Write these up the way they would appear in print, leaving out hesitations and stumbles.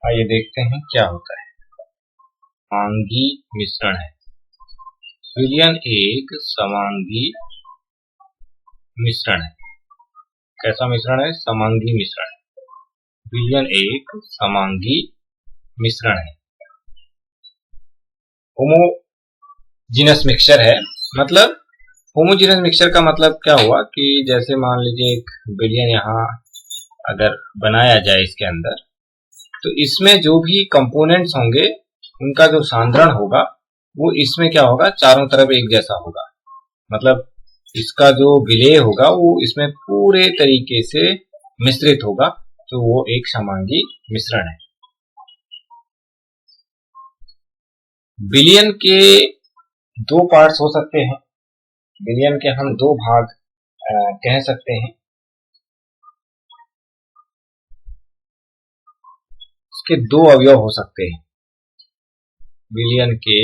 आइए देखते हैं क्या होता है। समांगी मिश्रण है। विलयन एक समांगी मिश्रण है। कैसा मिश्रण है? समांगी मिश्रण है। विलयन एक समांगी मिश्रण है। होमोजीनस मिक्सचर है। मतलब होमोजीनस मिक्सचर का मतलब क्या हुआ कि जैसे मान लीजिए एक विलयन यहाँ अगर बनाया जाए इसके अंदर, तो इसमें जो भी कंपोनेंट्स होंगे उनका जो सांद्रण होगा वो इसमें क्या होगा, चारों तरफ एक जैसा होगा। मतलब इसका जो विलेय होगा वो इसमें पूरे तरीके से मिश्रित होगा, तो वो एक समांगी मिश्रण है। विलयन के दो पार्ट्स हो सकते हैं। विलयन के हम दो भाग कह सकते हैं। इसके दो अवयव हो सकते हैं। विलयन के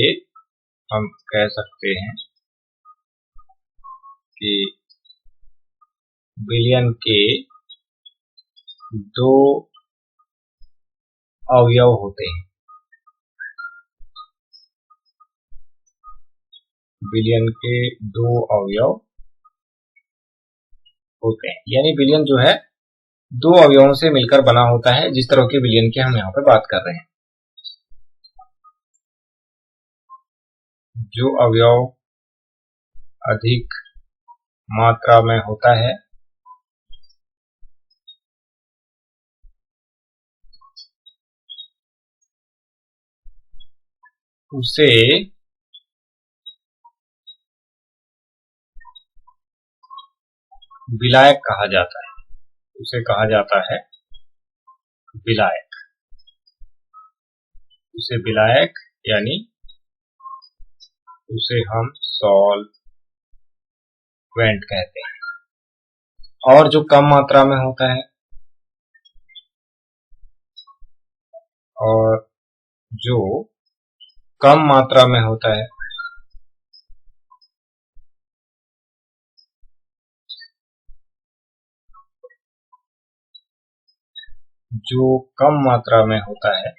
हम कह सकते हैं कि विलयन के दो अवयव होते हैं। विलयन के दो अवयव होते हैं, यानी विलयन जो है दो अवयवों से मिलकर बना होता है। जिस तरह के विलयन की हम यहाँ पे बात कर रहे हैं, जो अवयव अधिक मात्रा में होता है उसे विलायक कहा जाता है। उसे कहा जाता है विलायक। उसे विलायक यानी उसे हम सॉल्वेंट कहते हैं। और जो कम मात्रा में होता है और जो कम मात्रा में होता है जो कम मात्रा में होता है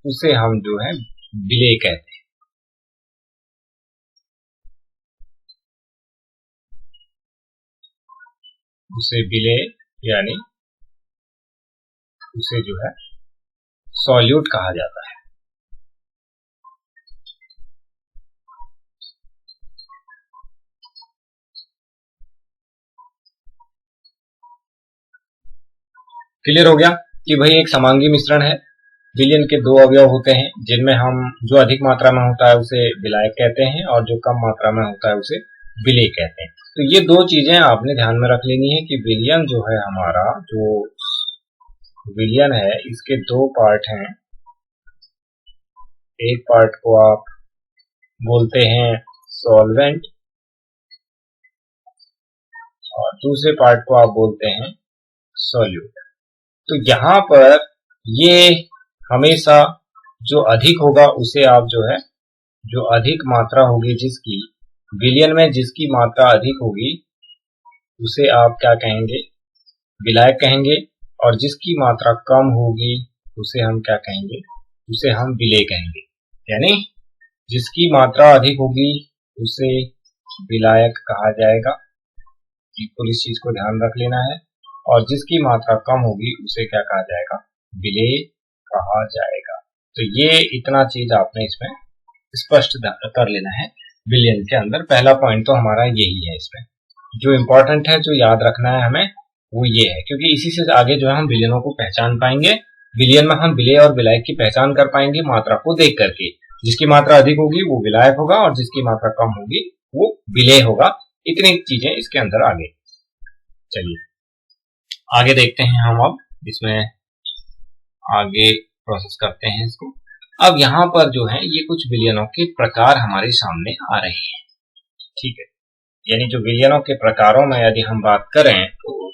उसे हम जो है विलेय कहते हैं। उसे विलेय यानी उसे जो है सॉल्यूट कहा जाता है। क्लियर हो गया कि भाई एक समांगी मिश्रण है। विलयन के दो अवयव होते हैं जिनमें हम जो अधिक मात्रा में होता है उसे विलायक कहते हैं और जो कम मात्रा में होता है उसे विलेय कहते हैं। तो ये दो चीजें आपने ध्यान में रख लेनी है कि विलयन जो है हमारा, जो विलयन है इसके दो पार्ट हैं। एक पार्ट को आप बोलते हैं सॉल्वेंट और दूसरे पार्ट को आप बोलते हैं सॉल्यूट। तो यहाँ पर ये हमेशा जो अधिक होगा उसे आप जो है, जो अधिक मात्रा होगी जिसकी विलयन में, जिसकी मात्रा अधिक होगी उसे आप क्या कहेंगे, विलायक कहेंगे। और जिसकी मात्रा कम होगी उसे हम क्या कहेंगे, उसे हम विलेय कहेंगे। यानी जिसकी मात्रा अधिक होगी उसे विलायक कहा जाएगा। बिल्कुल इस चीज को ध्यान रख लेना है। और जिसकी मात्रा कम होगी उसे क्या कहा जाएगा, विलेय कहा जाएगा। तो ये इतना चीज आपने इसमें स्पष्ट कर लेना है। विलयन के अंदर पहला पॉइंट तो हमारा यही है। इसमें जो इम्पोर्टेंट है, जो याद रखना है हमें, वो ये है, क्योंकि इसी से आगे जो है हम विलयनों को पहचान पाएंगे। विलयन में हम विलेय और विलायक की पहचान कर पाएंगे मात्रा को देख करके। जिसकी मात्रा अधिक होगी वो विलायक होगा और जिसकी मात्रा कम होगी वो विलेय होगा। इतनी चीजें इसके अंदर आगे। चलिए आगे देखते हैं हम। अब इसमें आगे प्रोसेस करते हैं इसको। अब यहाँ पर जो है ये कुछ विलयनों के प्रकार हमारे सामने आ रहे हैं। ठीक है, यानी जो विलयनों के प्रकारों में यदि हम बात करें तो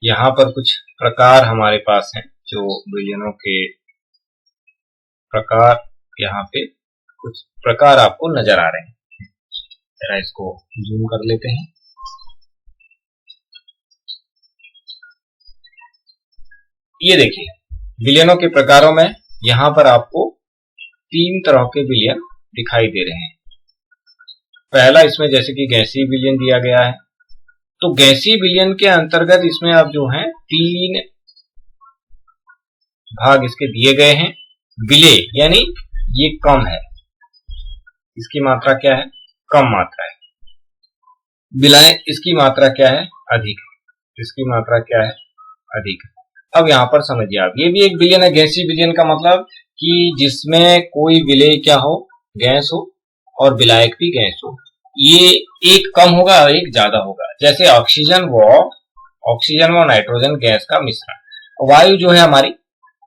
यहाँ पर कुछ प्रकार हमारे पास हैं। जो विलयनों के प्रकार, यहाँ पे कुछ प्रकार आपको नजर आ रहे हैं। जरा इसको जूम कर लेते हैं। ये देखिए विलयनों के प्रकारों में यहां पर आपको 3 तरह के विलयन दिखाई दे रहे हैं। पहला इसमें जैसे कि गैसीय विलयन दिया गया है, तो गैसीय विलयन के अंतर्गत इसमें अब जो है 3 भाग इसके दिए गए हैं। विलेय यानी ये कम है, इसकी मात्रा क्या है, कम मात्रा है। विलय इसकी मात्रा क्या है, अधिक है, इसकी मात्रा क्या है, अधिक है। अब यहां पर समझिए आप, ये भी एक विलयन है। गैसीय विलयन का मतलब कि जिसमें कोई विलेय क्या हो, गैस हो, और विलायक भी गैस हो। ये एक कम होगा और एक ज्यादा होगा। जैसे ऑक्सीजन व नाइट्रोजन गैस का मिश्रण। वायु जो है हमारी,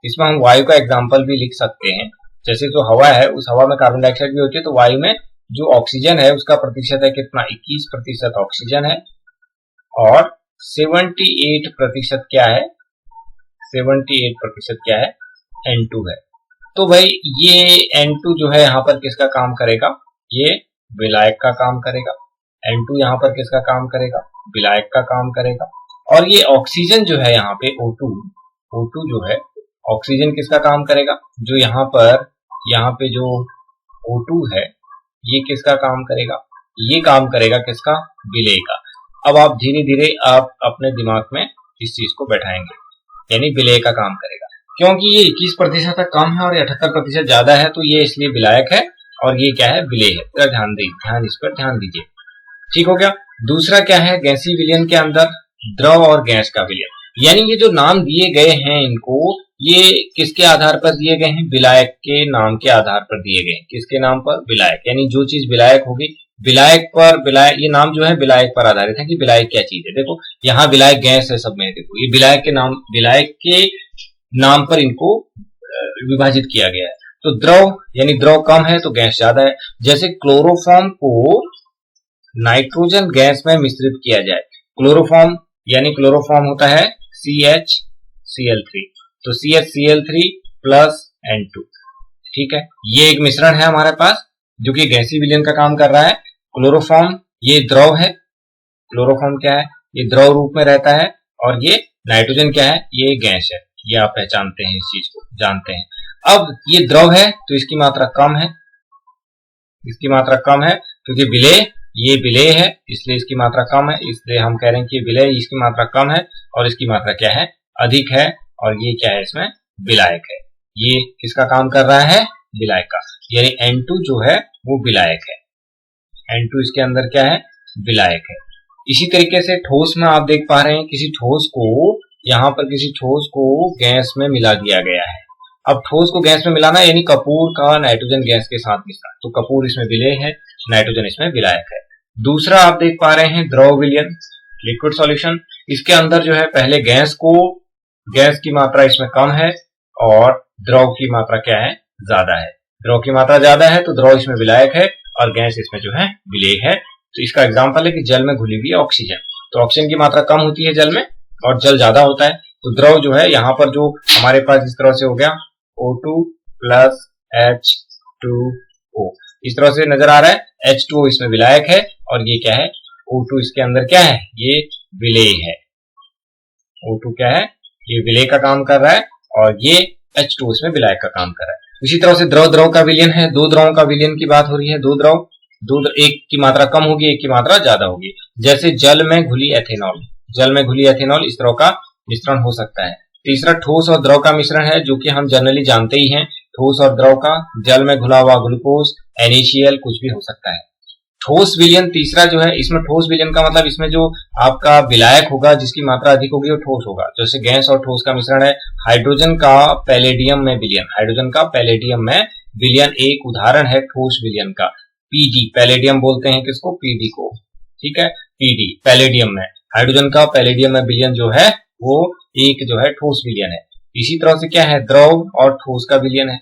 इसमें हम वायु का एग्जाम्पल भी लिख सकते हैं। जैसे जो हवा है, उस हवा में कार्बन डाइऑक्साइड भी होती है, तो वायु में जो ऑक्सीजन है उसका प्रतिशत है कितना, 21% ऑक्सीजन है, और 78% क्या है, 78% क्या है, N2 है। तो भाई ये N2 जो है यहाँ पर किसका काम करेगा, ये विलायक का काम करेगा। N2 यहाँ पर किसका काम करेगा, विलायक का काम करेगा। और ये ऑक्सीजन जो है यहाँ पे O2 जो है, ऑक्सीजन किसका काम करेगा, जो यहाँ पे जो O2 है ये किसका काम करेगा, ये काम करेगा किसका, विलेय का। अब आप धीरे धीरे आप अपने दिमाग में इस चीज को बैठाएंगे, यानी विलेय का काम करेगा। क्योंकि ये 21% कम है और 78% ज्यादा है, तो ये इसलिए विलायक है और ये क्या है, विलेय है। तो इस पर ध्यान दीजिए। ठीक हो गया। दूसरा क्या है, गैसीय विलयन के अंदर द्रव और गैस का विलयन। यानी ये जो नाम दिए गए हैं इनको, ये किसके आधार पर दिए गए हैं, विलायक के नाम के आधार पर दिए गए हैं। किसके नाम पर, विलायक। यानी जो चीज विलायक होगी, विलायक ये नाम जो है विलायक पर आधारित है कि विलायक क्या चीज है। देखो यहाँ विलायक गैस है सब में, देखो ये विलायक के नाम पर इनको विभाजित किया गया है। तो द्रव यानी द्रव कम है तो गैस ज्यादा है। जैसे क्लोरोफॉर्म को नाइट्रोजन गैस में मिश्रित किया जाए, क्लोरोफॉर्म होता है CHCl3, तो CHCl3 प्लस N2। ठीक है, ये एक मिश्रण है हमारे पास जो कि गैसीय विलयन का काम कर रहा है। क्लोरोफॉर्म ये द्रव है, क्लोरोफॉर्म क्या है, ये द्रव रूप में रहता है, और ये नाइट्रोजन क्या है, ये गैस है। ये आप पहचानते हैं, इस चीज को जानते हैं। अब ये द्रव है तो इसकी मात्रा कम है, क्योंकि ये विलेय है इसलिए इसकी मात्रा कम है, इसलिए हम कह रहे हैं कि विलेय, इसकी मात्रा कम है और इसकी मात्रा क्या है, अधिक है। और ये क्या है, इसमें विलायक है। ये किसका काम कर रहा है, विलायक का। यानी N2 जो है वो विलायक है, N2 इसके अंदर क्या है, विलायक है। इसी तरीके से ठोस में आप देख पा रहे हैं, किसी ठोस को गैस में मिला दिया गया है। अब ठोस को गैस में मिलाना यानी कपूर का नाइट्रोजन गैस के साथ मिश्रण, तो कपूर इसमें विलेय है, नाइट्रोजन इसमें विलायक है। दूसरा आप देख पा रहे हैं द्रव विलयन, लिक्विड सॉल्यूशन। इसके अंदर जो है पहले गैस की मात्रा इसमें कम है और द्रव की मात्रा क्या है, ज्यादा है। द्रव की मात्रा ज्यादा है तो द्रव इसमें विलायक है और गैस इसमें जो है विलेय है। तो इसका एग्जांपल है कि जल में घुली हुई ऑक्सीजन, तो ऑक्सीजन की मात्रा कम होती है जल में और जल ज्यादा होता है, तो द्रव जो है यहाँ पर जो हमारे पास इस तरह से हो गया O2 प्लस H2O, इस तरह से नजर आ रहा है। H2O इसमें विलायक है और ये क्या है, O2 इसके अंदर क्या है, ये विलेय है। O2 क्या है, ये विलेय का काम कर रहा है और ये H2O इसमें विलायक का काम कर रहा है। इसी तरह से द्रव का विलयन है, दो द्रवों का विलयन की बात हो रही है। एक की मात्रा कम होगी, एक की मात्रा ज्यादा होगी। जैसे जल में घुली एथेनॉल, इस तरह का मिश्रण हो सकता है। तीसरा ठोस और द्रव का मिश्रण है, जो कि हम जनरली जानते ही हैं, ठोस और द्रव का, जल में घुला हुआ ग्लूकोज, NaCl कुछ भी हो सकता है। ठोस विलयन तीसरा जो है, इसमें ठोस विलयन का मतलब इसमें जो आपका विलायक होगा जिसकी मात्रा अधिक होगी वो ठोस होगा। जैसे गैस और ठोस का मिश्रण है। हाइड्रोजन का पैलेडियम में विलयन एक उदाहरण है ठोस विलयन का। PD, पैलेडियम बोलते हैं किसको, PD को। ठीक है, PD पैलेडियम में, हाइड्रोजन का पैलेडियम में विलयन जो है वो एक जो है ठोस विलयन है। इसी तरह से क्या है, द्रव और ठोस का विलयन है,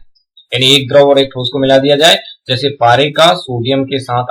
यानी एक द्रव और एक ठोस को मिला दिया जाए। जैसे पारे का सोडियम के साथ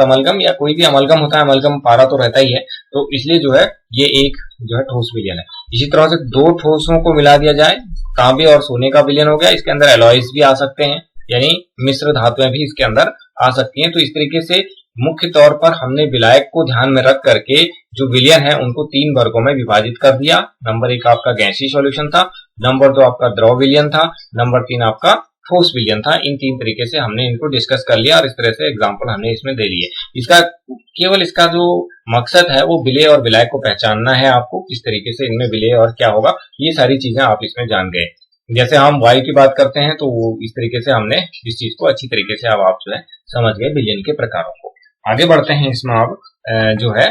अमलगम, या कोई भी अमलगम होता है, अमलगम पारा तो रहता ही है, तो इसलिए जो है ये एक जो है ठोस विलयन है। इसी तरह से दो ठोसों को मिला दिया जाए, तांबे और सोने का विलयन हो गया। इसके अंदर एलॉयज भी आ सकते हैं, यानी मिश्र धातुएं भी इसके अंदर आ सकती हैं। तो इस तरीके से मुख्य तौर पर हमने विलायक को ध्यान में रख करके जो विलयन है उनको 3 वर्गों में विभाजित कर दिया। नंबर 1 आपका गैसीय सॉल्यूशन था, नंबर 2 आपका द्रव विलयन था, नंबर 3 आपका ठोस विलयन था। इन 3 तरीके से हमने इनको डिस्कस कर लिया और इस तरह से एग्जाम्पल हमने इसमें दे लिए। इसका जो मकसद है वो विलेय और विलायक को पहचानना है आपको, किस तरीके से इनमें विलेय और क्या होगा, ये सारी चीजें आप इसमें जान गए। जैसे हम वायु की बात करते हैं तो इस तरीके से हमने इस चीज को अच्छी तरीके से अब आप जो है समझ गए विलयन के प्रकारों को। आगे बढ़ते हैं इसमें अब जो है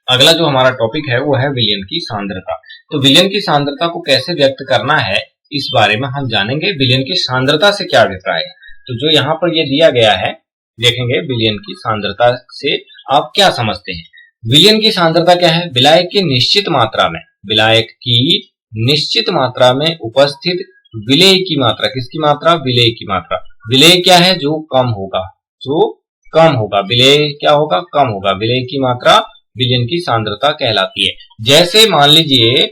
अगला जो हमारा टॉपिक है वो है विलयन की सांद्रता। तो विलयन की सांद्रता को कैसे व्यक्त करना है इस बारे में हम जानेंगे। विलयन की सांद्रता से क्या अभिप्राय है, तो जो यहाँ पर ये दिया गया है देखेंगे विलयन की सांद्रता से आप क्या समझते हैं। विलयन की सांद्रता क्या है, विलायक की निश्चित मात्रा में, विलायक की निश्चित मात्रा में उपस्थित विलेय की मात्रा, किसकी मात्रा, विलेय की मात्रा। विलेय क्या है, जो कम होगा, जो कम होगा, विलेय क्या होगा, कम होगा, विलेय की मात्रा विलयन की सांद्रता कहलाती है। जैसे मान लीजिए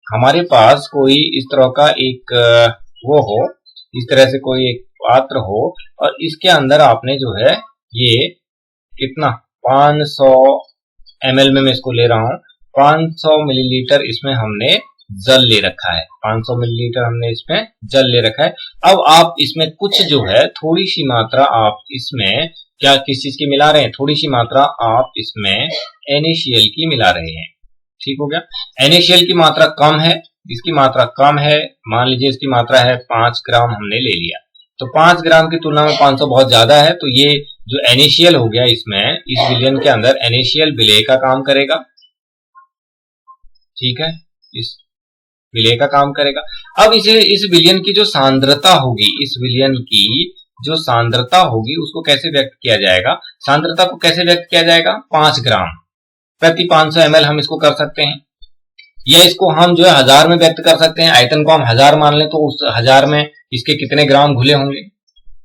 हमारे पास कोई इस तरह का एक वो हो, इस तरह से कोई एक पात्र हो और इसके अंदर आपने जो है ये कितना 500 ml में मैं इसको ले रहा हूं, 500 मिलीलीटर इसमें हमने जल ले रखा है, 500 मिलीलीटर हमने इसमें जल ले रखा है। अब आप इसमें कुछ जो है थोड़ी सी मात्रा आप इसमें क्या किस चीज की मिला रहे हैं, थोड़ी सी मात्रा आप इसमें NaCl की मिला रहे हैं। ठीक हो गया। NaCl की मात्रा कम है, इसकी मात्रा कम है, मान लीजिए इसकी मात्रा है 5 ग्राम हमने ले लिया, तो 5 ग्राम की तुलना में 500 बहुत ज्यादा है, तो ये जो NaCl हो गया इसमें, इस विलयन के अंदर NaCl विलेय का काम करेगा। ठीक है, इस विलेय का काम करेगा। अब इस विलयन की जो सांद्रता होगी, इस विलयन की जो सांद्रता होगी उसको कैसे व्यक्त किया जाएगा, सांद्रता को कैसे व्यक्त किया जाएगा, 5 ग्राम प्रति 500 ml हम इसको कर सकते हैं, या इसको हम जो है 1000 में व्यक्त कर सकते हैं। आयतन को हम 1000 मान लें तो उस 1000 में इसके कितने ग्राम घुले होंगे,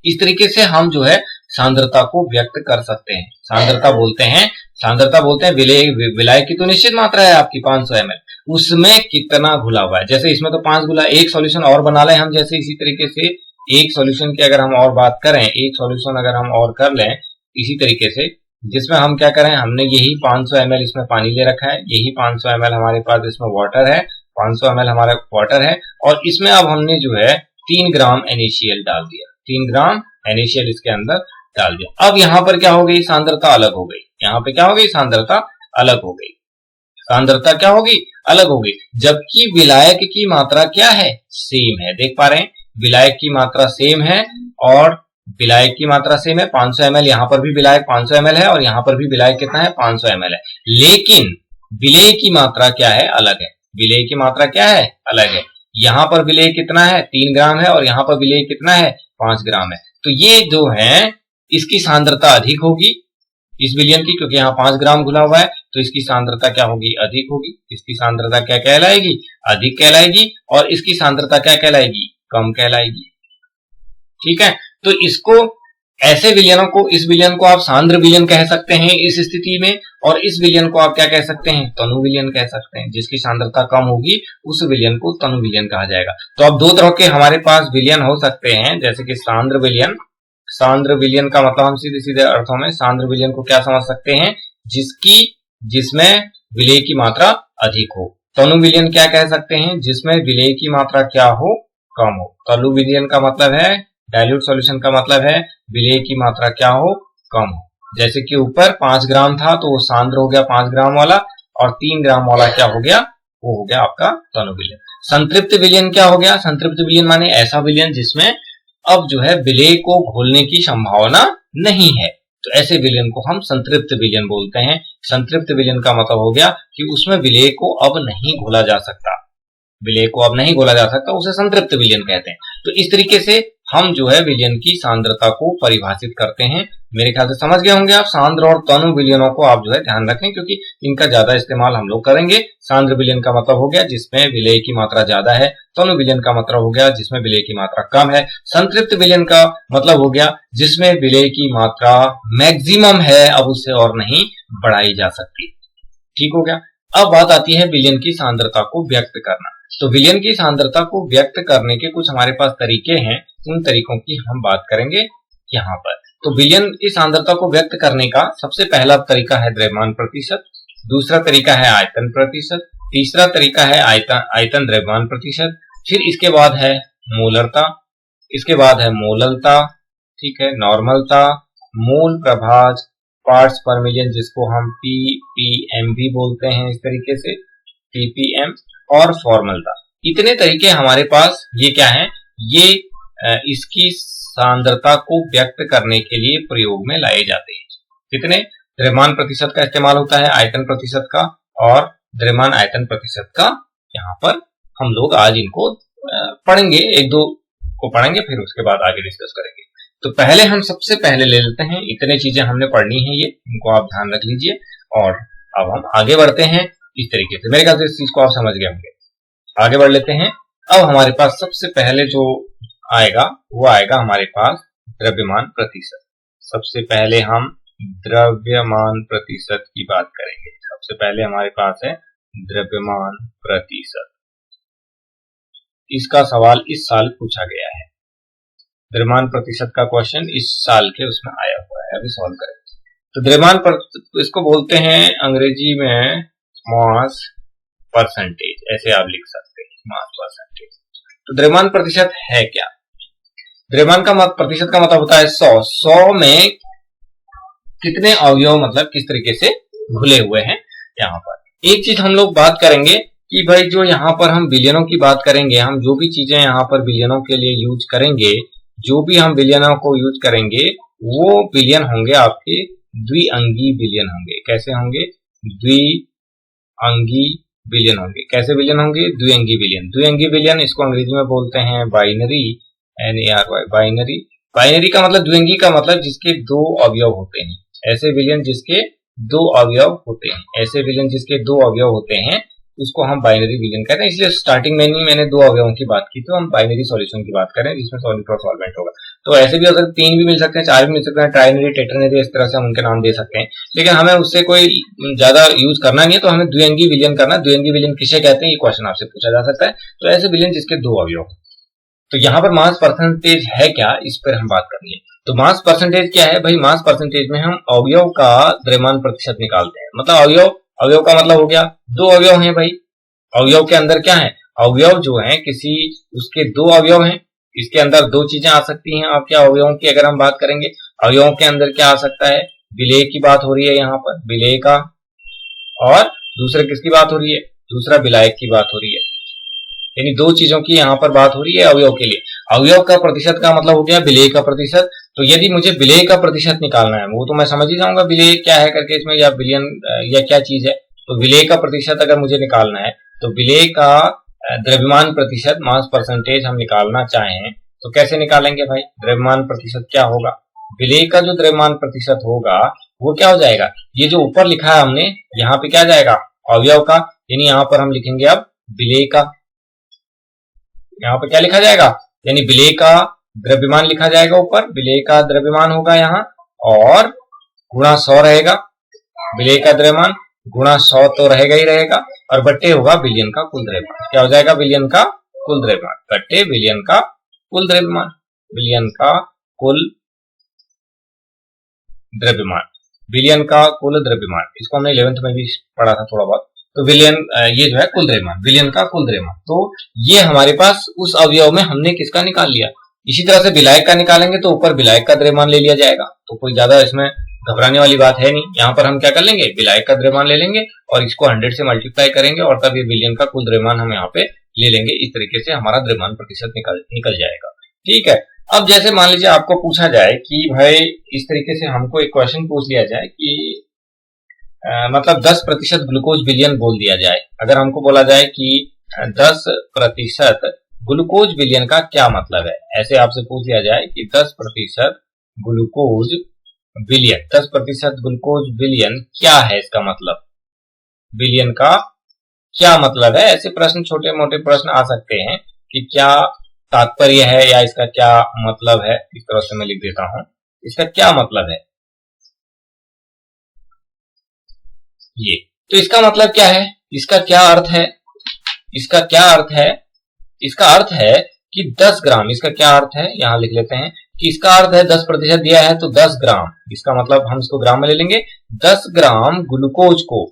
इस तरीके से हम जो है सांद्रता को व्यक्त कर सकते हैं। सांद्रता बोलते हैं विलायक की तो निश्चित मात्रा है आपकी 500 ml, उसमें कितना घुला हुआ है। जैसे इसमें तो 5 घुला, एक सॉल्यूशन और बना लें हम, जैसे इसी तरीके से एक सॉल्यूशन की अगर हम और बात करें, एक सॉल्यूशन अगर हम और कर लें इसी तरीके से, जिसमें हम क्या करें, हमने यही 500 ml इसमें पानी ले रखा है, यही 500 ml हमारे पास इसमें वाटर है, 500 ml हमारा वाटर है, और इसमें अब हमने जो है 3 ग्राम NaCl डाल दिया, 3 ग्राम NaCl इसके अंदर डाल दिया। अब यहाँ पर क्या हो गई, सांद्रता अलग हो गई, यहाँ पे क्या हो गई, सांद्रता अलग हो गई, सांद्रता क्या होगी, अलग होगी, जबकि विलायक की मात्रा क्या है, सेम है। देख पा रहे हैं, विलायक की मात्रा सेम है और विलायक की मात्रा सेम है, 500 ml, यहाँ पर भी विलायक 500 ml है और यहाँ पर भी विलायक कितना है, 500 ml है, लेकिन विलेय की मात्रा क्या है, अलग है। विलेय की मात्रा क्या है, अलग है। यहाँ पर विलेय कितना है, 3 ग्राम है और यहाँ पर विलेय कितना है, 5 ग्राम है। तो ये जो है इसकी सांद्रता अधिक होगी इस विलयन की, क्योंकि यहाँ 5 ग्राम घुला हुआ है, तो इसकी सांद्रता क्या होगी, अधिक होगी। इसकी सांद्रता क्या कहलाएगी, अधिक कहलाएगी, और इसकी सांद्रता क्या कहलाएगी, कम कहलाएगी। ठीक है, तो इसको ऐसे विलयनों को, इस विलयन को आप सांद्र विलयन कह सकते हैं इस स्थिति में, और इस विलयन को आप क्या कह सकते हैं, तनु विलयन कह सकते हैं। जिसकी सांद्रता कम होगी उस विलयन को तनु विलयन कहा जाएगा। तो अब दो तरह के हमारे पास विलयन हो सकते हैं, जैसे कि सांद्र विलयन। सांद्र विलयन का मतलब हम सीधे सीधे अर्थों में सांद्र विलयन को क्या समझ सकते हैं, जिसमें विलेय की मात्रा अधिक हो। तनु विलयन क्या कह सकते हैं, जिसमें विलेय की मात्रा क्या हो, कम हो। तनु विलयन का मतलब है, डाइल्यूट सॉल्यूशन का मतलब है विलेय की मात्रा क्या हो, कम हो। जैसे कि ऊपर 5 ग्राम था तो वो सांद्र हो गया 5 ग्राम वाला, और 3 ग्राम वाला क्या हो गया, वो हो गया आपका तनु विलयन। संतृप्त विलयन क्या हो गया, संतृप्त विलयन माने ऐसा विलयन जिसमें अब जो है विलेय को घोलने की संभावना नहीं है, तो ऐसे विलयन को हम संतृप्त विलयन बोलते हैं। संतृप्त विलयन का मतलब हो गया कि उसमें विलेय को अब नहीं घोला जा सकता, विलेय को अब नहीं घोला जा सकता, उसे संतृप्त विलयन कहते हैं। तो इस तरीके से हम जो है विलयन की सांद्रता को परिभाषित करते हैं। मेरे ख्याल से समझ गए होंगे आप। सांद्र और तनु विलयनों को आप जो है ध्यान रखें, क्योंकि इनका ज्यादा इस्तेमाल हम लोग करेंगे। सांद्र विलयन का मतलब हो गया जिसमें विलेय की मात्रा ज्यादा है, तनु विलयन का मतलब हो गया जिसमें विलेय की मात्रा कम है, संतृप्त विलयन का मतलब हो गया जिसमें विलेय की मात्रा मैक्सिमम है, अब उससे और नहीं बढ़ाई जा सकती। ठीक हो गया। अब बात आती है विलयन की सांद्रता को व्यक्त करना। तो विलयन की सांद्रता को व्यक्त करने के कुछ हमारे पास तरीके हैं, उन तरीकों की हम बात करेंगे यहाँ पर। तो विलयन की सांद्रता को व्यक्त करने का सबसे पहला तरीका है द्रव्यमान प्रतिशत, दूसरा तरीका है आयतन प्रतिशत, तीसरा तरीका है आयतन द्रव्यमान प्रतिशत, फिर इसके बाद है मोलरता, इसके बाद है मोललता, ठीक है, नॉर्मलता, मोल प्रभाज, पार्ट्स पर मिलियन जिसको हम ppm भी बोलते हैं इस तरीके से, ppm, और फॉर्मलता। इतने तरीके हमारे पास ये क्या है, ये इसकी सांद्रता को व्यक्त करने के लिए प्रयोग में लाए जाते हैं। कितने? द्रव्यमान प्रतिशत का इस्तेमाल होता है, आयतन प्रतिशत का और द्रव्यमान आयतन प्रतिशत का। यहाँ पर हम लोग आज इनको पढ़ेंगे, एक दो को पढ़ेंगे, फिर उसके बाद आगे डिस्कस करेंगे। तो पहले हम सबसे पहले ले लेते हैं, इतने चीजें हमने पढ़नी है, ये इनको आप ध्यान रख लीजिए। और अब हम आगे बढ़ते हैं इस तरीके से, मेरे ख्याल से इस चीज को आप समझ गए होंगे। आगे बढ़ लेते हैं। अब हमारे पास सबसे पहले जो आएगा वो आएगा हमारे पास द्रव्यमान प्रतिशत। सबसे पहले हम द्रव्यमान प्रतिशत की बात करेंगे। सबसे पहले हमारे पास है द्रव्यमान प्रतिशत। इसका सवाल इस साल पूछा गया है, द्रव्यमान प्रतिशत का क्वेश्चन इस साल के उसमें आया हुआ है, अभी सॉल्व करेंगे। तो द्रव्यमान इसको बोलते हैं अंग्रेजी में मास परसेंटेज, ऐसे आप लिख सकते हैं, मास परसेंटेज। तो द्रव्यमान प्रतिशत है क्या? द्रव्यमान का प्रतिशत का मतलब होता है 100 में कितने अवयव मतलब किस तरीके से घुले हुए हैं। यहाँ पर एक चीज हम लोग बात करेंगे कि भाई जो यहाँ पर हम बिलियनों की बात करेंगे, हम जो भी चीजें यहाँ पर बिलियनों के लिए यूज करेंगे, जो भी हम बिलियनों को यूज करेंगे वो बिलियन होंगे आपके द्विअंगी बिलियन होंगे। कैसे होंगे? द्विअंगी बिलियन होंगे। कैसे बिलियन होंगे? द्विअंगी बिलियन। द्विअंगी बिलियन इसको अंग्रेजी में बोलते हैं बाइनरी, NARY, बाइनरी। बाइनरी का मतलब, द्विअंगी का मतलब जिसके दो अवयव होते हैं। ऐसे बिलियन जिसके दो अवयव होते हैं, ऐसे बिलियन जिसके दो अवयव होते हैं उसको हम बाइनरी बिलियन कहते हैं। इसलिए स्टार्टिंग में ही मैंने दो अवयवों की बात की, तो हम बाइनरी सॉल्यूशन की बात करें जिसमें सॉल्यूट और सॉल्वेंट होगा। तो ऐसे भी हो सकते, तीन भी मिल सकते हैं, चार भी मिल सकते हैं, ट्राइनरी, टेट्रानरी, इस तरह से हम उनके नाम दे सकते हैं। लेकिन हमें उससे कोई ज्यादा यूज करना नहीं है, तो हमें द्विअंगी विलयन करना। द्विअंगी विलयन किसे कहते हैं, ये क्वेश्चन आपसे पूछा जा सकता है। तो ऐसे विलयन जिसके दो अवयव। तो यहाँ पर मास परसेंटेज है क्या, इस पर हम बात करेंगे। तो मास परसेंटेज क्या है भाई? मास परसेंटेज में हम अवयव का द्रव्यमान प्रतिशत निकालते हैं। मतलब अवयव का मतलब हो गया दो अवयव हैं भाई। अवयव के अंदर क्या है? अवयव जो है किसी, उसके दो अवयव हैं, इसके अंदर दो चीजें आ सकती हैं आपके अवयवों की। अगर हम बात करेंगे अवयवों के अंदर क्या आ सकता है, विलेय की बात हो रही है यहाँ पर, विलेय का, और दूसरे किसकी बात हो रही है? दूसरा विलायक की बात हो रही है। यानी दो चीजों की यहाँ पर बात हो रही है अवयव के लिए। अवयव का प्रतिशत का मतलब हो गया विलेय का प्रतिशत। तो यदि मुझे विलेय का प्रतिशत निकालना है, वो तो मैं समझ ही जाऊंगा विलेय क्या है करके इसमें, या विलयन या क्या चीज है। तो विलेय का प्रतिशत अगर मुझे निकालना है, तो विलेय का द्रव्यमान प्रतिशत, मास परसेंटेज हम निकालना चाहें तो कैसे निकालेंगे भाई? द्रव्यमान प्रतिशत क्या होगा? विलेय का जो द्रव्यमान प्रतिशत होगा वो क्या हो जाएगा? ये जो ऊपर लिखा है हमने, यहाँ पे क्या जाएगा? अवयव का। यानी यहाँ पर हम लिखेंगे अब विलेय का। यहाँ पर क्या लिखा जाएगा? यानी विलेय का द्रव्यमान लिखा जाएगा ऊपर, विलेय का द्रव्यमान होगा यहाँ, और गुणा 100 रहेगा। विलेय का द्रव्यमान गुणा 100 तो रहेगा ही रहेगा, और बट्टे होगा विलयन का कुल द्रव्यमान। क्या हो जाएगा? विलयन का कुल द्रव्यमान बट्टे विलयन का कुल द्रव्यमान। विलयन का कुल द्रव्यमान, विलयन का कुल द्रव्यमान, इसको हमने 11th में भी पढ़ा था थोड़ा बहुत। तो विलयन, ये जो है कुल द्रव्यमान, विलयन का कुल द्रव्यमान। तो ये हमारे पास उस अवयव में हमने किसका निकाल लिया। इसी तरह से विलायक का निकालेंगे तो ऊपर विलायक का द्रव्यमान ले लिया जाएगा। तो कोई ज्यादा इसमें घबराने वाली बात है नहीं। यहाँ पर हम क्या कर लेंगे? विलायक का द्रव्यमान ले लेंगे और इसको 100 से मल्टीप्लाई करेंगे, और तब ये विलयन का कुल द्रव्यमान हम यहाँ पे ले लेंगे। इस तरीके से हमारा द्रव्यमान प्रतिशत निकल जाएगा। ठीक है। अब जैसे मान लीजिए आपको पूछा जाए कि भाई इस तरीके से हमको एक क्वेश्चन पूछ लिया जाए कि मतलब 10% ग्लूकोज विलयन बोल दिया जाए। अगर हमको बोला जाए कि 10% ग्लूकोज विलयन का क्या मतलब है, ऐसे आपसे पूछ लिया जाए कि 10% ग्लूकोज विलयन, 10% ग्लूकोज विलयन क्या है, इसका मतलब विलयन का क्या मतलब है। ऐसे प्रश्न, छोटे मोटे प्रश्न आ सकते हैं कि क्या तात्पर्य है या इसका क्या मतलब है। इस तरह से मैं लिख देता हूं, इसका क्या मतलब है ये। तो इसका मतलब क्या है, इसका क्या अर्थ है, इसका क्या अर्थ है? इसका अर्थ है कि 10 ग्राम, इसका क्या अर्थ है यहां लिख लेते हैं इसका अर्थ है 10% दिया है तो 10 ग्राम, इसका मतलब हम इसको ग्राम में ले लेंगे। 10 ग्राम ग्लूकोज को,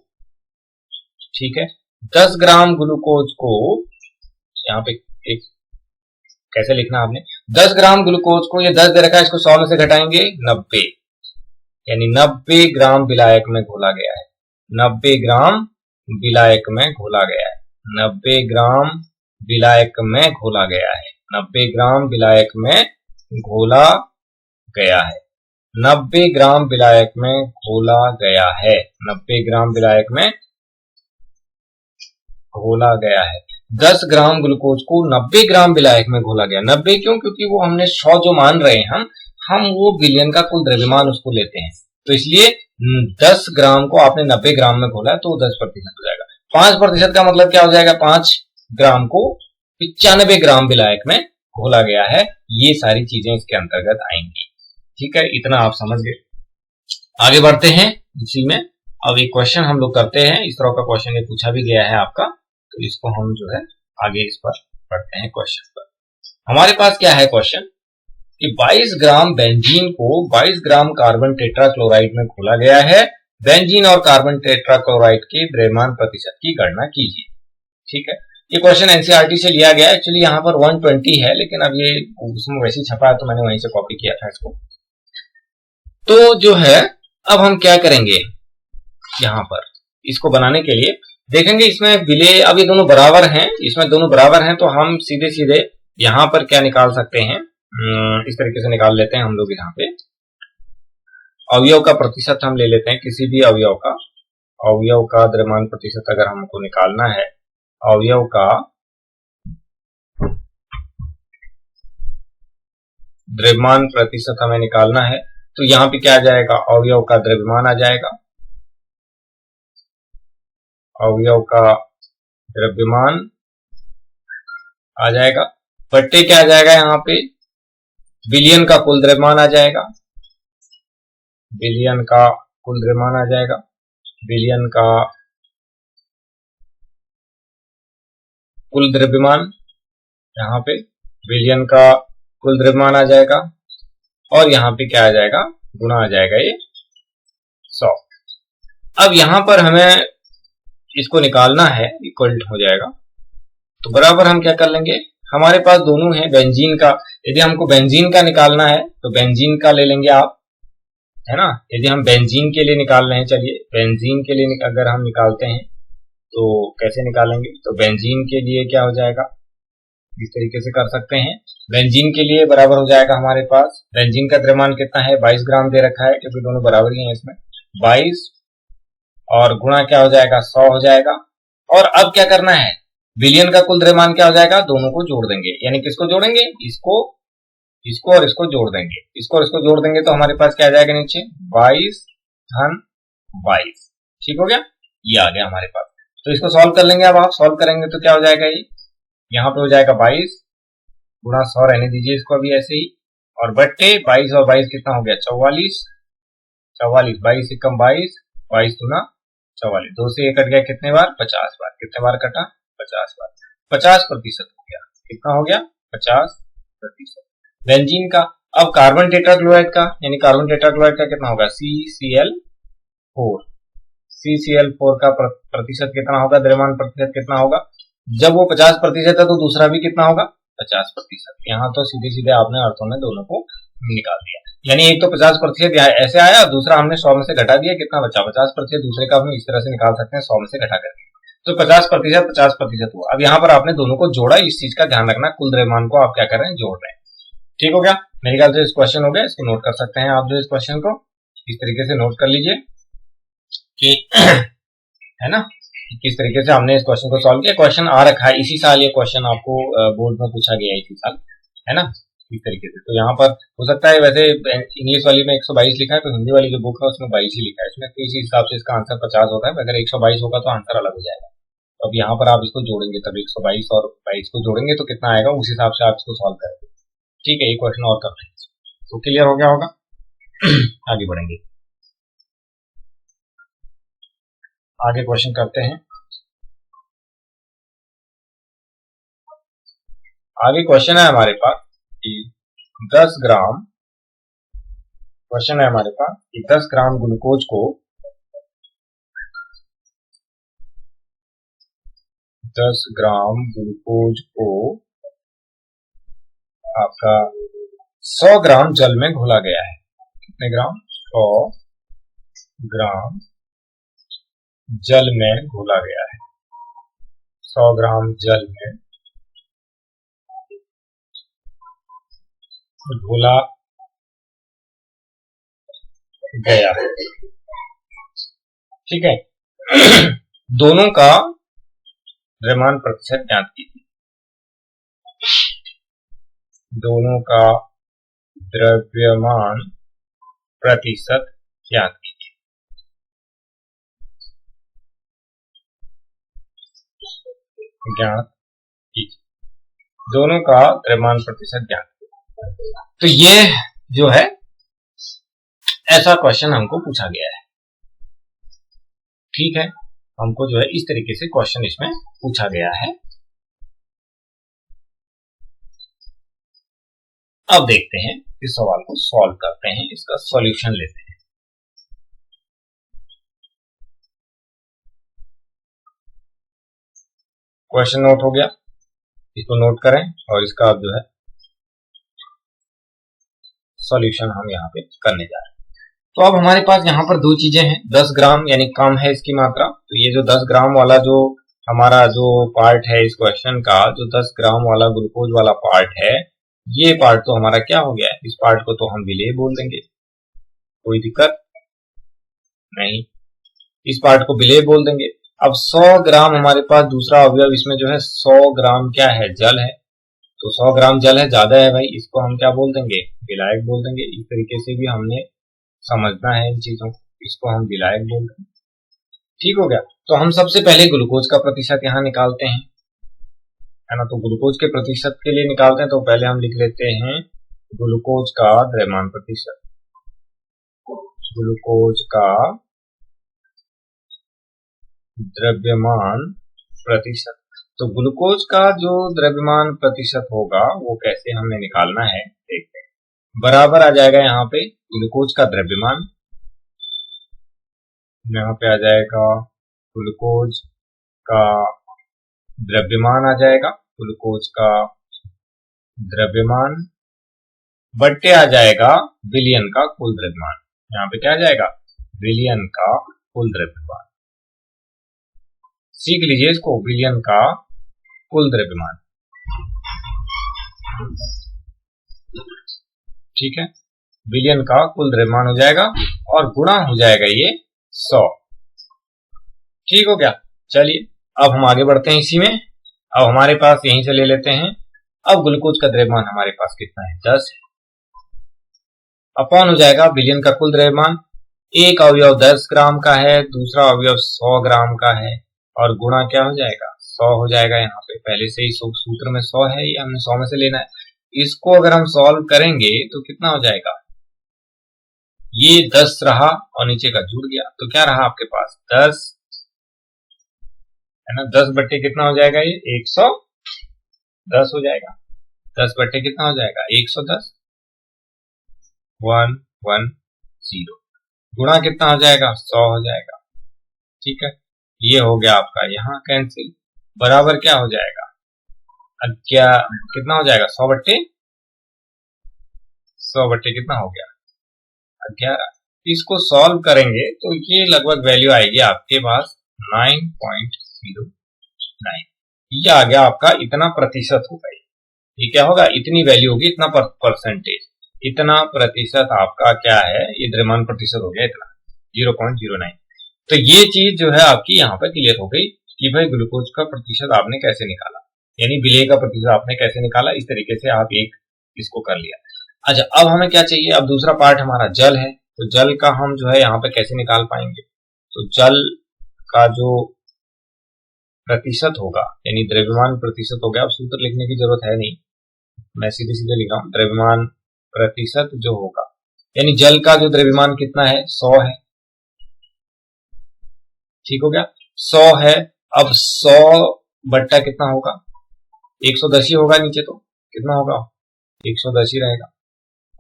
ठीक है, 10 ग्राम ग्लूकोज को, यहाँ पे एक कैसे लिखना आपने, 10 ग्राम ग्लूकोज को, ये 10 दे रखा है, इसको 100 में से घटाएंगे 90, यानी 90 ग्राम विलायक में घोला गया है। 90 ग्राम विलायक में घोला गया है। 90 ग्राम विलायक में घोला गया है। 90 ग्राम विलायक में घोला गया है। 90 ग्राम विलायक में घोला गया है। 90 ग्राम विलायक में घोला गया है। 10 ग्राम ग्लूकोज को 90 ग्राम विलायक में घोला गया। 90 क्यों? क्योंकि वो हमने 100 जो मान रहे हैं हम वो विलयन का कुल द्रव्यमान उसको लेते हैं, तो इसलिए 10 ग्राम को आपने 90 ग्राम में घोला तो 10% हो जाएगा। 5% का मतलब क्या हो जाएगा? 5 ग्राम को 95 ग्राम विलायक में घोला गया है। ये सारी चीजें इसके अंतर्गत आएंगी। ठीक है, इतना आप समझ गए। आगे बढ़ते हैं इसी में। अब एक क्वेश्चन हम लोग करते हैं, इस तरह का क्वेश्चन ये पूछा भी गया है आपका, तो इसको हम जो है आगे इस पर पढ़ते हैं क्वेश्चन पर। हमारे पास क्या है क्वेश्चन कि 22 ग्राम बेंजीन को 22 ग्राम कार्बन टेट्राक्लोराइड में घोला गया है। बेंजीन और कार्बन टेट्राक्लोराइड के द्रव्यमान प्रतिशत की गणना कीजिए। ठीक है, ये क्वेश्चन एनसीईआरटी से लिया गया है। एक्चुअली यहाँ पर 120 है, लेकिन अब ये उसमें वैसे ही छपा है तो मैंने वहीं से कॉपी किया था इसको। तो जो है अब हम क्या करेंगे, यहाँ पर इसको बनाने के लिए देखेंगे इसमें विलेय, अब ये दोनों बराबर हैं, इसमें दोनों बराबर हैं, तो हम सीधे सीधे यहाँ पर क्या निकाल सकते हैं, इस तरीके से निकाल लेते हैं हम लोग। यहाँ पे अवयव का प्रतिशत हम ले लेते हैं, किसी भी अवयव का द्रव्यमान प्रतिशत अगर हमको निकालना है, अवयव का द्रव्यमान प्रतिशत हमें निकालना है, तो यहाँ पे क्या आ जाएगा, अवयव का द्रव्यमान आ जाएगा, अवयव का द्रव्यमान आ जाएगा, बट्टे क्या आ जाएगा, यहाँ पे विलयन का कुल द्रव्यमान आ जाएगा, विलयन का कुल द्रव्यमान आ जाएगा, विलयन का कुल द्रव्यमान, यहाँ पे विलयन का कुल द्रव्यमान आ जाएगा, और यहाँ पे क्या आ जाएगा, गुना आ जाएगा ये 100। अब यहाँ पर हमें इसको निकालना है, इक्वल हो जाएगा, तो बराबर हम क्या कर लेंगे, हमारे पास दोनों है बेंजीन का, यदि हमको बेंजीन का निकालना है तो बेंजीन का ले लेंगे आप, है ना। यदि हम बेंजीन के लिए निकाल रहे हैं, चलिए बेंजीन के लिए अगर हम निकालते हैं तो कैसे निकालेंगे, तो बेंजीन के लिए क्या हो जाएगा, इस तरीके से कर सकते हैं। बेंजीन के लिए बराबर हो जाएगा हमारे पास, बेंजीन का द्रव्यमान कितना है, 22 ग्राम दे रखा है, क्योंकि दोनों बराबर ही हैं इसमें, 22 और गुणा क्या हो जाएगा, 100 हो जाएगा। और अब क्या करना है, विलयन का कुल द्रव्यमान क्या हो जाएगा, दोनों को जोड़ देंगे, यानी किसको जोड़ेंगे, इसको और इसको जोड़ देंगे, इसको और इसको जोड़ देंगे, तो हमारे पास क्या आ जाएगा नीचे 22 धन 22। ठीक हो गया, ये आ गया हमारे पास। तो इसको सॉल्व कर लेंगे। अब आप सॉल्व करेंगे तो क्या हो जाएगा, ये यहाँ पे हो जाएगा 22 गुणा 100, रहने दीजिए इसको अभी ऐसे ही, और बट्टे 22 और 22 कितना हो गया, 44, 22 एकम 22, 22 गुना 44, 2 से 1 कट गया कितने बार, 50 बार। कितने बार कटा, 50 बार। 50% हो गया, कितना हो गया, 50%। बेंजीन का, अब कार्बन टेट्राक्लोराइड का, यानी कार्बन टेट्राक्लोराइड का कितना होगा, CCl4, CCl4 का प्रतिशत कितना होगा, द्रव्यमान प्रतिशत कितना होगा, जब वो 50% है तो दूसरा भी कितना होगा, 50%। यहाँ तो सीधे सीधे आपने अर्थों में दोनों को निकाल दिया, यानी एक तो 50% ऐसे आया, दूसरा हमने 100 में से घटा दिया, कितना बचा, 50%। दूसरे का हम इस तरह से निकाल सकते हैं 100 में से घटा करके, तो 50% हुआ। अब यहाँ पर आपने दोनों को जोड़ा, इस चीज का ध्यान रखना, कुल द्रव्यमान को आप क्या कर रहे हैं, जोड़ रहे हैं। ठीक हो गया, मेरे ख्याल से इस क्वेश्चन हो गया, इसको नोट कर सकते हैं आप, जो इस क्वेश्चन को इस तरीके से नोट कर लीजिए कि है ना, किस तरीके से हमने इस क्वेश्चन को सॉल्व किया। क्वेश्चन आ रखा है इसी साल, ये क्वेश्चन आपको बोर्ड में पूछा गया है इसी साल, है ना, इस तरीके से। तो यहाँ पर हो सकता है, वैसे इंग्लिश वाली में 122 लिखा है, तो हिंदी वाली जो बुक है उसमें 22 ही लिखा है इसमें, तो इसी हिसाब से इसका आंसर 50 होता है। अगर 122 होगा तो आंसर अलग हो जाएगा। तो अब यहाँ पर आप इसको जोड़ेंगे, तब 122 और 22 को जोड़ेंगे तो कितना आएगा, उस हिसाब से आप इसको सॉल्व करेंगे। ठीक है, एक क्वेश्चन और कर लेंगे तो क्लियर हो गया होगा। आगे बढ़ेंगे, आगे क्वेश्चन करते हैं। आगे क्वेश्चन है हमारे पास कि 10 ग्राम क्वेश्चन है हमारे पास कि 10 ग्राम ग्लूकोज को 10 ग्राम ग्लूकोज को आपका 100 ग्राम जल में घोला गया है। कितने ग्राम? 100 ग्राम जल में घोला गया है। 100 ग्राम जल में घोला गया है। ठीक है। दोनों का द्रव्यमान प्रतिशत ज्ञात कीजिए। दोनों का द्रव्यमान प्रतिशत ज्ञात कीजिए। ज्ञात कीजिए। दोनों का द्रव्यमान प्रतिशत ज्ञात कीजिए। तो ये जो है ऐसा क्वेश्चन हमको पूछा गया है। ठीक है, हमको जो है इस तरीके से क्वेश्चन इसमें पूछा गया है। अब देखते हैं इस सवाल को सॉल्व करते हैं, इसका सॉल्यूशन लेते हैं। क्वेश्चन नोट हो गया, इसको नोट करें और इसका अब जो है सॉल्यूशन हम यहाँ पे करने जा रहे हैं। तो अब हमारे पास यहाँ पर दो चीजें हैं। 10 ग्राम यानी कम है इसकी मात्रा, तो ये जो 10 ग्राम वाला जो हमारा जो पार्ट है इस क्वेश्चन का, जो 10 ग्राम वाला ग्लूकोज वाला पार्ट है, ये पार्ट तो हमारा क्या हो गया है, इस पार्ट को तो हम विलेय बोल देंगे, कोई दिक्कत नहीं, इस पार्ट को विलेय बोल देंगे। अब 100 ग्राम हमारे पास दूसरा अवयव इसमें जो है 100 ग्राम क्या है, जल है। तो 100 ग्राम जल है, ज्यादा है भाई, इसको हम क्या बोल देंगे, विलायक बोल देंगे। इस तरीके से भी हमने समझना है इन चीजों को, इसको हम विलायक बोल देंगे। ठीक हो गया। तो हम सबसे पहले ग्लूकोज का प्रतिशत यहाँ निकालते हैं, है ना। तो ग्लूकोज के प्रतिशत के लिए निकालते हैं, तो पहले हम लिख लेते हैं ग्लूकोज का द्रव्यमान प्रतिशत। ग्लूकोज का द्रव्यमान प्रतिशत। तो ग्लूकोज का जो द्रव्यमान प्रतिशत होगा वो कैसे हमें निकालना है देखते हैं। बराबर आ जाएगा यहाँ पे ग्लूकोज का द्रव्यमान, यहाँ पे आ जाएगा ग्लूकोज का द्रव्यमान आ जाएगा, ग्लूकोज का द्रव्यमान बट्टे आ जाएगा विलयन का कुल द्रव्यमान। यहाँ पे क्या आ जाएगा, विलयन का कुल द्रव्यमान। सीख लीजिए इसको, विलयन का कुल द्रव्यमान। ठीक है, विलयन का कुल द्रव्यमान हो जाएगा और गुणा हो जाएगा ये 100। ठीक हो गया। चलिए अब हम आगे बढ़ते हैं इसी में। अब हमारे पास यहीं से ले लेते हैं। अब ग्लूकोज का द्रव्यमान हमारे पास कितना है, 10 है, अपॉन हो जाएगा विलयन का कुल द्रव्यमान। एक अवयव 10 ग्राम का है, दूसरा अवयव 100 ग्राम का है, और गुणा क्या हो जाएगा, 100 हो जाएगा। यहाँ पे पहले से ही सूत्र में 100 है, ये हमें 100 में से लेना है। इसको अगर हम सॉल्व करेंगे तो कितना हो जाएगा, ये 10 रहा और नीचे का जुड़ गया, तो क्या रहा आपके पास 10, है ना। 10 बट्टे कितना हो जाएगा, ये 110 हो जाएगा। 10 बट्टे कितना हो जाएगा, 110, 110। गुणा कितना हो जाएगा, 100 हो जाएगा। ठीक है, ये हो गया आपका यहाँ कैंसिल। बराबर क्या हो जाएगा, क्या कितना हो जाएगा, 100 बट्टे कितना हो गया, 11। इसको सॉल्व करेंगे तो ये लगभग वैल्यू आएगी आपके पास 9.09। ये आ गया आपका, इतना प्रतिशत होगा। ये क्या होगा, इतनी वैल्यू होगी, इतना परसेंटेज, इतना प्रतिशत आपका क्या है, ये द्रव्यमान प्रतिशत हो गया इतना 0.09। तो ये चीज जो है आपकी यहाँ पर क्लियर हो गई कि भाई ग्लूकोज का प्रतिशत आपने कैसे निकाला, यानी विलेय का प्रतिशत आपने कैसे निकाला। इस तरीके से आप एक इसको कर लिया। अच्छा, अब हमें क्या चाहिए, अब दूसरा पार्ट हमारा जल है, तो जल का हम जो है यहाँ पे कैसे निकाल पाएंगे। तो जल का जो प्रतिशत होगा, यानी द्रव्यमान प्रतिशत हो गया, अब सूत्र लिखने की जरूरत है नहीं, मैं सीधे सीधे लिख रहा हूं। द्रव्यमान प्रतिशत जो होगा, यानी जल का जो द्रव्यमान कितना है, 100 है। ठीक हो गया, 100 है। अब 100 बट्टा कितना होगा, 110 ही होगा, नीचे तो कितना होगा, 110 ही रहेगा,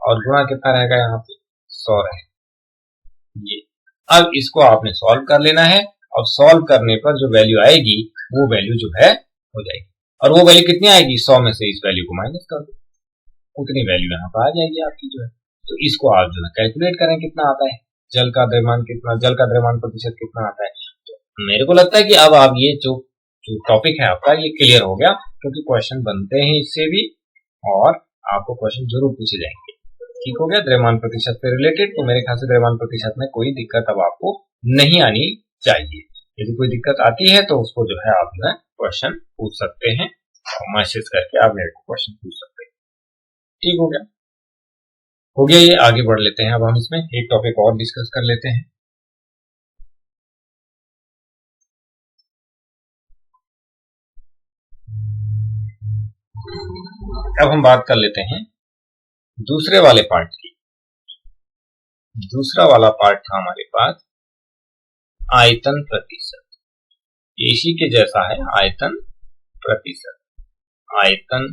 और गुणा कितना रहेगा यहाँ पे 100 रहे ये। अब इसको आपने सॉल्व कर लेना है और सॉल्व करने पर जो वैल्यू आएगी वो वैल्यू जो है हो जाएगी, और वो वैल्यू कितनी आएगी, 100 में से इस वैल्यू को माइनस कर दो, उतनी वैल्यू यहाँ पर आ जाएगी आपकी जो है। तो इसको आप जो है कैलकुलेट करें कितना आता है, जल का द्रव्यमान कितना, जल का द्रव्यमान प्रतिशत कितना आता है। तो मेरे को लगता है कि अब आप ये जो टॉपिक है आपका ये क्लियर हो गया, क्योंकि क्वेश्चन बनते हैं इससे भी और आपको क्वेश्चन जरूर पूछे जाएंगे। ठीक हो गया द्रव्यमान प्रतिशत से रिलेटेड। तो मेरे ख्याल से द्रव्यमान प्रतिशत में कोई दिक्कत अब आपको नहीं आनी चाहिए। यदि कोई दिक्कत आती है तो उसको जो है आप जो है क्वेश्चन पूछ सकते हैं, मैसेज करके आप मेरे को क्वेश्चन पूछ सकते हैं। ठीक हो गया ये। आगे बढ़ लेते हैं। अब हम इसमें एक टॉपिक और डिस्कस कर लेते हैं। अब हम बात कर लेते हैं दूसरे वाले पार्ट की। दूसरा वाला पार्ट था हमारे पास आयतन प्रतिशत। इसी के जैसा है आयतन प्रतिशत, आयतन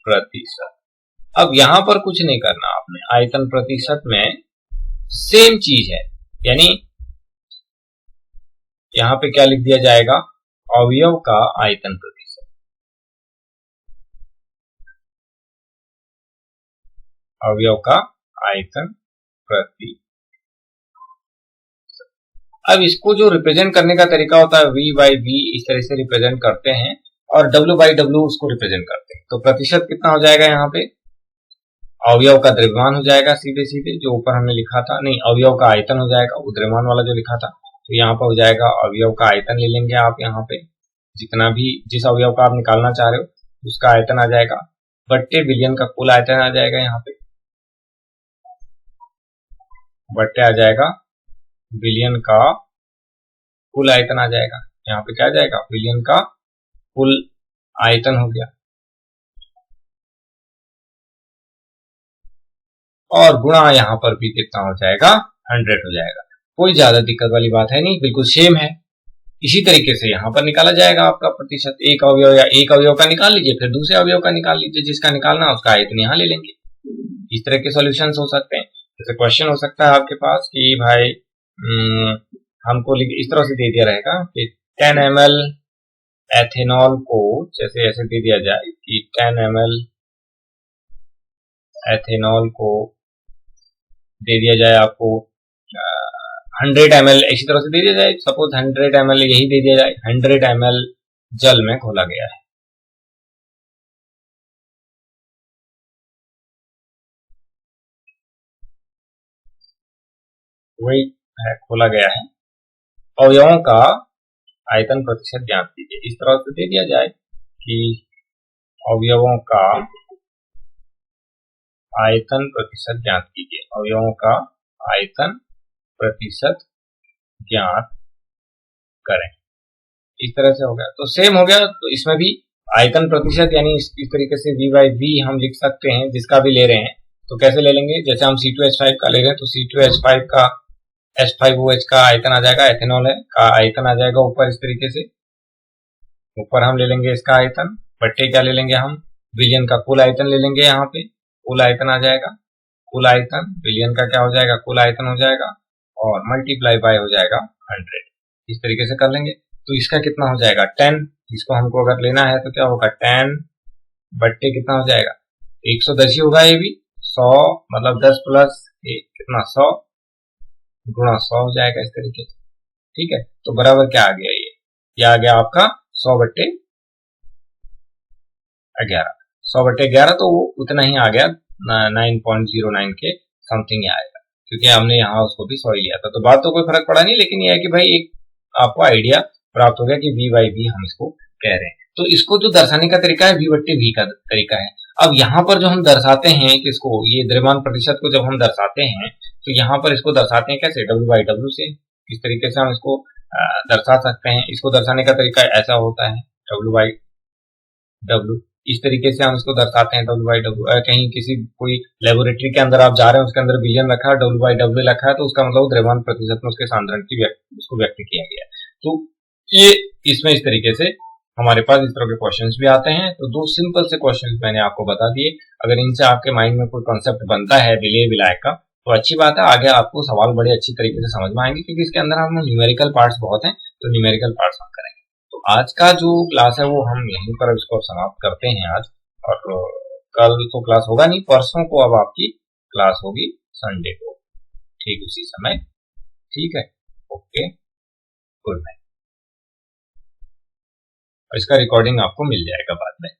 प्रतिशत। अब यहां पर कुछ नहीं करना आपने, आयतन प्रतिशत में सेम चीज है, यानी यहां पे क्या लिख दिया जाएगा, अवयव का आयतन प्रतिशत, अवयव का आयतन प्रतिशत। अब इसको जो रिप्रेजेंट करने का तरीका होता है v बाई v, इस तरह से रिप्रेजेंट करते हैं, और w बाई w उसको रिप्रेजेंट करते हैं। तो प्रतिशत कितना हो जाएगा, यहाँ पे अवयव का द्रव्यमान हो जाएगा सीधे सीधे, जो ऊपर हमने लिखा था, नहीं अवयव का आयतन हो जाएगा, वो द्रव्यमान वाला जो लिखा था। तो यहाँ पर हो जाएगा अवयव का आयतन ले लेंगे आप, यहाँ पे जितना भी जिस अवयव का आप निकालना चाह रहे हो उसका आयतन आ जाएगा, बट्टे विलयन का कुल आयतन आ जाएगा, यहाँ पे बट्टे आ जाएगा विलयन का कुल आयतन आ जाएगा, यहाँ पे क्या आ जाएगा, विलयन का कुल आयतन हो गया, और गुणा यहाँ पर भी कितना हो जाएगा, 100 हो जाएगा। कोई ज्यादा दिक्कत वाली बात है नहीं, बिल्कुल सेम है। इसी तरीके से यहाँ पर निकाला जाएगा आपका प्रतिशत, एक अवयव या एक अवयव का निकाल लीजिए, फिर दूसरे अवयव का निकाल लीजिए, जिसका निकालना है उसका आयतन यहाँ ले लेंगे। इस तरह के सॉल्यूशंस हो सकते हैं। जैसे क्वेश्चन हो सकता है आपके पास कि भाई हमको इस तरह से दे दिया रहेगा कि 10 ml एथेनॉल को, जैसे ऐसे दे दिया जाए कि 10 ml एथेनॉल को दे दिया जाए आपको 100 ml, इसी तरह से दे दिया जाए, सपोज 100 ml यही दे दिया जाए, 100 ml जल में घोला गया है। वही खोला गया है, अवयवों का आयतन प्रतिशत ज्ञात कीजिए। इस तरह से दे दिया जाए कि अवयवों का आयतन प्रतिशत ज्ञात कीजिए, अवयवों का आयतन प्रतिशत ज्ञात करें। इस तरह से हो गया, तो सेम हो गया। तो इसमें भी आयतन प्रतिशत यानी इस तरीके से v बाई v हम लिख सकते हैं, जिसका भी ले रहे हैं। तो कैसे ले लेंगे, जैसे हम C2H5 का ले रहे हैं तो C2H5 का H5OH का आयतन आ जाएगा, एथेनॉल है का आयतन आ जाएगा ऊपर, इस तरीके से ऊपर हम ले लेंगे इसका आयतन, बट्टे क्या ले लेंगे हम, विलयन का कुल आयतन ले लेंगे, यहाँ पे कुल आयतन आ जाएगा, कुल आयतन विलयन का क्या हो जाएगा, कुल आयतन हो जाएगा, और मल्टीप्लाई बाय हो जाएगा 100। इस तरीके से कर लेंगे। तो इसका कितना हो जाएगा 10, इसको हमको अगर लेना है तो क्या होगा 10 बट्टे कितना हो जाएगा 110 ही होगा, ये भी 100 मतलब 10 प्लस 1 कितना 100 गुणा 100 हो जाएगा, इस तरीके से। ठीक है, तो बराबर क्या आ गया, ये आ गया आपका 100 बट्टे 11, 100 बट्टे 11, तो वो उतना ही आ गया 9.09 के समथिंग आएगा, क्योंकि हमने यहाँ उसको भी 100 लिया था। तो बात तो कोई फर्क पड़ा नहीं, लेकिन ये है कि भाई एक आपको आइडिया प्राप्त हो गया कि v बाई v हम इसको कह रहे हैं। तो इसको जो दर्शाने का तरीका है v बट्टे v का तरीका है। अब यहाँ पर जो हम दर्शाते हैं कि इसको, ये द्रव्यमान प्रतिशत को जब हम दर्शाते हैं तो यहाँ पर इसको दर्शाते हैं कैसे, w बाई w से। इस तरीके से हम इसको दर्शा सकते हैं। इसको दर्शाने का तरीका ऐसा होता है w बाई w, इस तरीके से हम इसको दर्शाते हैं w बाई w। कहीं किसी कोई लेबोरेटरी के अंदर आप जा रहे हैं, उसके अंदर विलयन रखा है, w बाई w रखा है, तो उसका मतलब द्रव्यमान प्रतिशत में उसके सांद्रण की उसको व्यक्त किया गया। तो ये इसमें इस तरीके से हमारे पास इस तरह के क्वेश्चंस भी आते हैं। तो दो सिंपल से क्वेश्चंस मैंने आपको बता दिए। अगर इनसे आपके माइंड में कोई कॉन्सेप्ट बनता है विलय विलायक का, तो अच्छी बात है, आगे आपको सवाल बड़े अच्छी तरीके से समझ में आएंगे, क्योंकि इसके अंदर हम न्यूमेरिकल पार्ट्स बहुत हैं, तो न्यूमेरिकल पार्ट्स हम करेंगे। तो आज का जो क्लास है वो हम यहीं पर इसको समाप्त करते हैं आज। और कल तो क्लास होगा नहीं, परसों को अब आपकी क्लास होगी, संडे को, ठीक उसी समय। ठीक है, ओके, गुड नाइट। और इसका रिकॉर्डिंग आपको मिल जाएगा बाद में।